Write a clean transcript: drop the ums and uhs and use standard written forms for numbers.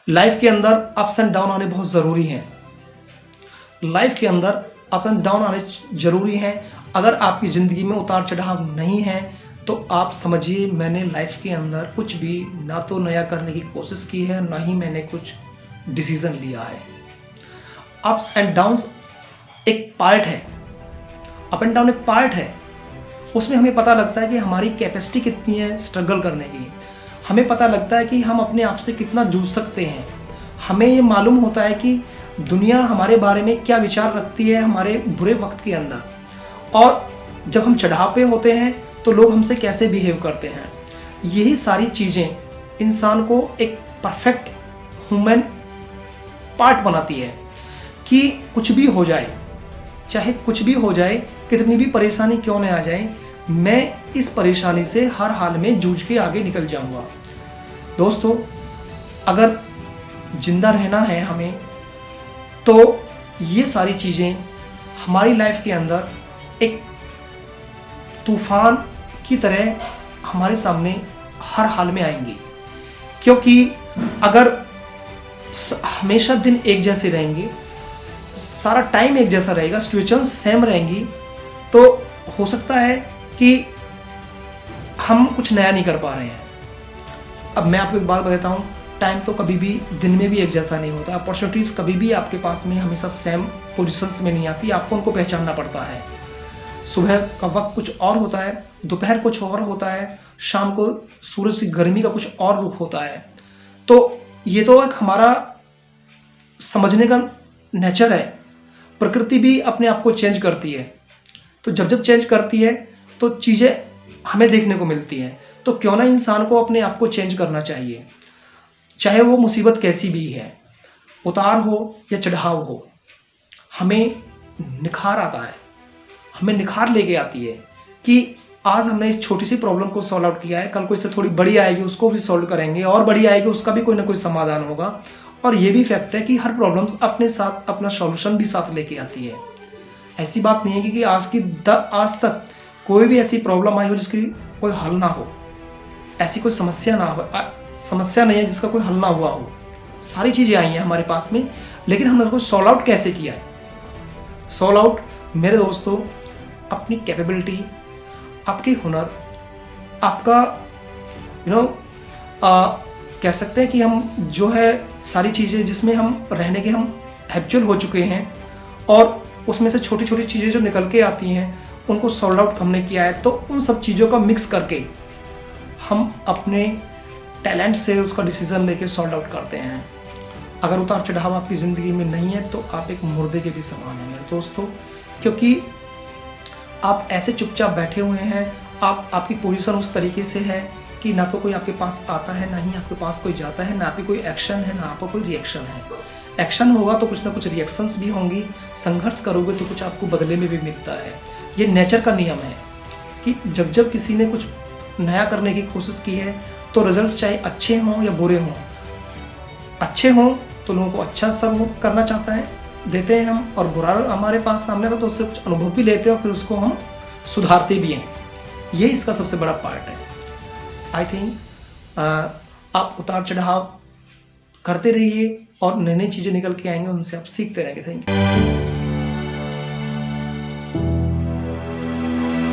Life के अंदर ups and down आने बहुत ज़रूरी हैं। लाइफ के अंदर अप एंड डाउन आने ज़रूरी हैं। अगर आपकी ज़िंदगी में उतार चढ़ाव नहीं है तो आप समझिए मैंने लाइफ के अंदर कुछ भी ना तो नया करने की कोशिश की है, ना ही मैंने कुछ डिसीज़न लिया है। अप्स एंड डाउन्स एक पार्ट है, अप एंड डाउन एक पार्ट है। उसमें हमें पता लगता है कि हमारी कैपेसिटी कितनी है स्ट्रगल करने की। हमें पता लगता है कि हम अपने आप से कितना जूझ सकते हैं। हमें ये मालूम होता है कि दुनिया हमारे बारे में क्या विचार रखती है हमारे बुरे वक्त के अंदर, और जब हम चढ़ाव पे होते हैं तो लोग हमसे कैसे बिहेव करते हैं। यही सारी चीज़ें इंसान को एक परफेक्ट ह्यूमन पार्ट बनाती है कि कुछ भी हो जाए, चाहे कुछ भी हो जाए, कितनी भी परेशानी क्यों न आ जाए, मैं इस परेशानी से हर हाल में जूझ के आगे निकल जाऊंगा। दोस्तों, अगर जिंदा रहना है हमें तो ये सारी चीज़ें हमारी लाइफ के अंदर एक तूफान की तरह हमारे सामने हर हाल में आएंगी। क्योंकि अगर हमेशा दिन एक जैसे रहेंगे, सारा टाइम एक जैसा रहेगा, सिचुएशन सेम रहेंगी, तो हो सकता है कि हम कुछ नया नहीं कर पा रहे हैं। अब मैं आपको एक बात बताता हूँ, टाइम तो कभी भी दिन में भी एक जैसा नहीं होता। अपॉर्चुनिटीज़ कभी भी आपके पास में हमेशा सेम पोजीशंस में नहीं आती, आपको उनको पहचानना पड़ता है। सुबह का वक्त कुछ और होता है, दोपहर कुछ और होता है, शाम को सूरज की गर्मी का कुछ और रुख होता है। तो ये तो एक हमारा समझने का नेचर है। प्रकृति भी अपने आप को चेंज करती है, तो जब जब चेंज करती है तो चीज़ें हमें देखने को मिलती हैं। तो क्यों ना इंसान को अपने आप को चेंज करना चाहिए, चाहे वो मुसीबत कैसी भी है, उतार हो या चढ़ाव हो, हमें निखार आता है, हमें निखार लेके आती है कि आज हमने इस छोटी सी प्रॉब्लम को सॉल्व आउट किया है, कल को इससे थोड़ी बड़ी आएगी उसको भी सॉल्व करेंगे, और बड़ी आएगी उसका भी कोई ना कोई समाधान होगा। और ये भी फैक्ट है कि हर प्रॉब्लम्स अपने साथ अपना सॉल्यूशन भी साथ लेके आती है। ऐसी बात नहीं है कि आज तक कोई भी ऐसी प्रॉब्लम आई हो जिसकी कोई हल ना हो, ऐसी कोई समस्या ना हो, समस्या नहीं है जिसका कोई हल ना हुआ हो। सारी चीज़ें आई हैं हमारे पास में, लेकिन हमने उसको सॉल्व आउट कैसे किया है। सॉल्व आउट मेरे दोस्तों अपनी कैपेबिलिटी, आपके हुनर, आपका कह सकते हैं कि हम जो है सारी चीज़ें जिसमें हम रहने के हम हैबिचुअल हो चुके हैं, और उसमें से छोटी छोटी चीज़ें जो निकल के आती हैं उनको सॉल्व आउट हमने किया है। तो उन सब चीज़ों का मिक्स करके हम अपने टैलेंट से उसका डिसीज़न लेके सॉल्व आउट करते हैं। अगर उतार चढ़ाव आपकी ज़िंदगी में नहीं है तो आप एक मुर्दे के भी समान हैं मेरे दोस्तों, क्योंकि आप ऐसे चुपचाप बैठे हुए हैं। आपकी पोजीशन उस तरीके से है कि ना तो कोई आपके पास आता है, ना ही आपके पास कोई जाता है, ना आपकी कोई एक्शन है, ना आपका कोई रिएक्शन है। एक्शन होगा तो कुछ ना कुछ रिएक्शंस भी होंगी, संघर्ष करोगे तो कुछ आपको बदले में भी मिलता है। ये नेचर का नियम है कि जब जब किसी ने कुछ नया करने की कोशिश की है तो रिजल्ट्स चाहे अच्छे हों या बुरे हों, अच्छे हों तो लोगों को अच्छा सर्व करना चाहता है, देते हैं हम, और बुरा हमारे पास सामने था तो उससे कुछ अनुभव भी लेते हैं और फिर उसको हम सुधारते भी हैं। ये इसका सबसे बड़ा पार्ट है। आई थिंक आप उतार चढ़ाव करते रहिए और नई नई चीज़ें निकल के आएंगे, उनसे आप सीखते रहेंगे। Thank you.